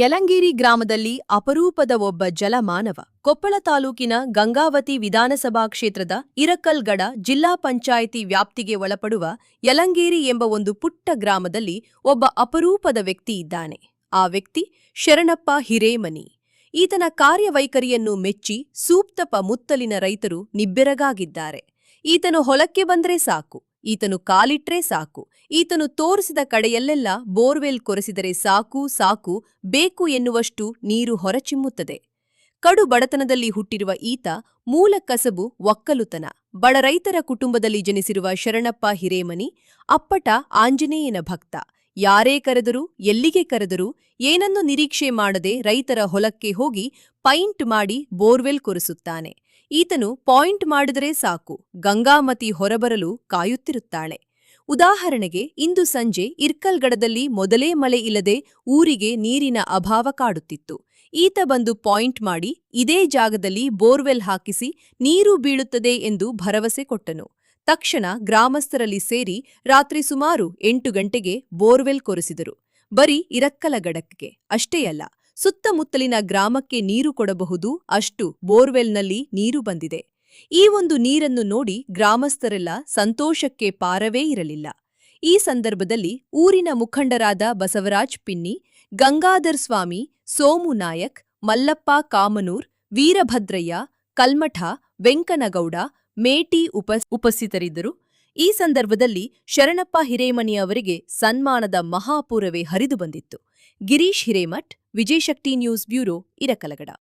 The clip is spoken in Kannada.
ಯಲಂಗೇರಿ ಗ್ರಾಮದಲ್ಲಿ ಅಪರೂಪದ ಒಬ್ಬ ಜಲಮಾನವ. ಕೊಪ್ಪಳ ತಾಲೂಕಿನ ಗಂಗಾವತಿ ವಿಧಾನಸಭಾ ಕ್ಷೇತ್ರದ ಇರಕಲ್ಗಡ ಜಿಲ್ಲಾ ಪಂಚಾಯಿತಿ ವ್ಯಾಪ್ತಿಗೆ ಒಳಪಡುವ ಯಲಂಗೇರಿ ಎಂಬ ಒಂದು ಪುಟ್ಟ ಗ್ರಾಮದಲ್ಲಿ ಒಬ್ಬ ಅಪರೂಪದ ವ್ಯಕ್ತಿ ಇದ್ದಾನೆ. ಆ ವ್ಯಕ್ತಿ ಶರಣಪ್ಪ ಹಿರೇಮನಿ. ಈತನ ಕಾರ್ಯವೈಖರಿಯನ್ನು ಮೆಚ್ಚಿ ಸೂಪ್ತಪ ಮುತ್ತಲಿನ ರೈತರು ನಿಬ್ಬೆರಗಾಗಿದ್ದಾರೆ. ಈತನು ಹೊಲಕ್ಕೆ ಬಂದ್ರೆ ಸಾಕು, ಈತನು ಕಾಲಿಟ್ರೆ ಸಾಕು, ಈತನು ತೋರಿಸಿದ ಕಡೆಯಲ್ಲೆಲ್ಲ ಬೋರ್ವೆಲ್ ಕೊರೆಸಿದರೆ ಸಾಕು ಸಾಕು ಬೇಕು ಎನ್ನುವಷ್ಟು ನೀರು ಹೊರಚಿಮ್ಮುತ್ತದೆ. ಕಡು ಬಡತನದಲ್ಲಿ ಹುಟ್ಟಿರುವ ಈತ ಮೂಲ ಕಸಬು ಒಕ್ಕಲುತನ. ಬಡ ರೈತರ ಕುಟುಂಬದಲ್ಲಿ ಜನಿಸಿರುವ ಶರಣಪ್ಪ ಹಿರೇಮನಿ ಅಪ್ಪಟ ಆಂಜನೇಯನ ಭಕ್ತ. ಯಾರೇ ಕರೆದರೂ, ಎಲ್ಲಿಗೆ ಕರೆದರೂ ಏನನ್ನು ನಿರೀಕ್ಷೆ ಮಾಡದೆ ರೈತರ ಹೊಲಕ್ಕೆ ಹೋಗಿ ಪೈಂಟ್ ಮಾಡಿ ಬೋರ್ವೆಲ್ ಕೊರೆಸುತ್ತಾನೆ. ಈತನು ಪಾಯಿಂಟ್ ಮಾಡಿದರೆ ಸಾಕು, ಗಂಗಾಮತಿ ಹೊರಬರಲು ಕಾಯುತ್ತಿರುತ್ತಾಳೆ. ಉದಾಹರಣೆಗೆ, ಇಂದು ಸಂಜೆ ಇರ್ಕಲ್ಗಡದಲ್ಲಿ ಮೊದಲೇ ಮಳೆ ಇಲ್ಲದೆ ಊರಿಗೆ ನೀರಿನ ಅಭಾವ ಕಾಡುತ್ತಿತ್ತು. ಈತ ಬಂದು ಪಾಯಿಂಟ್ ಮಾಡಿ ಇದೇ ಜಾಗದಲ್ಲಿ ಬೋರ್ವೆಲ್ ಹಾಕಿಸಿ ನೀರು ಬೀಳುತ್ತದೆ ಎಂದು ಭರವಸೆ ಕೊಟ್ಟನು. ತಕ್ಷಣ ಗ್ರಾಮಸ್ಥರಲ್ಲಿ ಸೇರಿ ರಾತ್ರಿ ಸುಮಾರು 8 ಗಂಟೆಗೆ ಬೋರ್ವೆಲ್ ಕೊರೆಸಿದರು. ಬರೀ ಇರಕ್ಕಲಗಡಕ್ಕೆ ಅಷ್ಟೇ ಅಲ್ಲ, ಸುತ್ತಮುತ್ತಲಿನ ಗ್ರಾಮಕ್ಕೆ ನೀರು ಕೊಡಬಹುದು ಅಷ್ಟು ಬೋರ್ವೆಲ್ನಲ್ಲಿ ನೀರು ಬಂದಿದೆ. ಈ ಒಂದು ನೀರನ್ನು ನೋಡಿ ಗ್ರಾಮಸ್ಥರೆಲ್ಲ ಸಂತೋಷಕ್ಕೆ ಪಾರವೇ ಇರಲಿಲ್ಲ. ಈ ಸಂದರ್ಭದಲ್ಲಿ ಊರಿನ ಮುಖಂಡರಾದ ಬಸವರಾಜ್ ಪಿನ್ನಿ, ಗಂಗಾಧರ್ ಸ್ವಾಮಿ, ಸೋಮು ನಾಯಕ್, ಮಲ್ಲಪ್ಪ ಕಾಮನೂರ್, ವೀರಭದ್ರಯ್ಯ, ಕಲ್ಮಠ, ವೆಂಕನಗೌಡ, ಮೇಟಿ ಉಪಸ್ಥಿತರಿದ್ದರು. ಈ ಸಂದರ್ಭದಲ್ಲಿ ಶರಣಪ್ಪ ಹಿರೇಮನಿ ಅವರಿಗೆ ಸನ್ಮಾನದ ಮಹಾಪೂರವೇ ಹರಿದು ಬಂದಿತ್ತು. Girish Hiremath, Vijayashakti news bureau, ಇರಕಲಗಡ.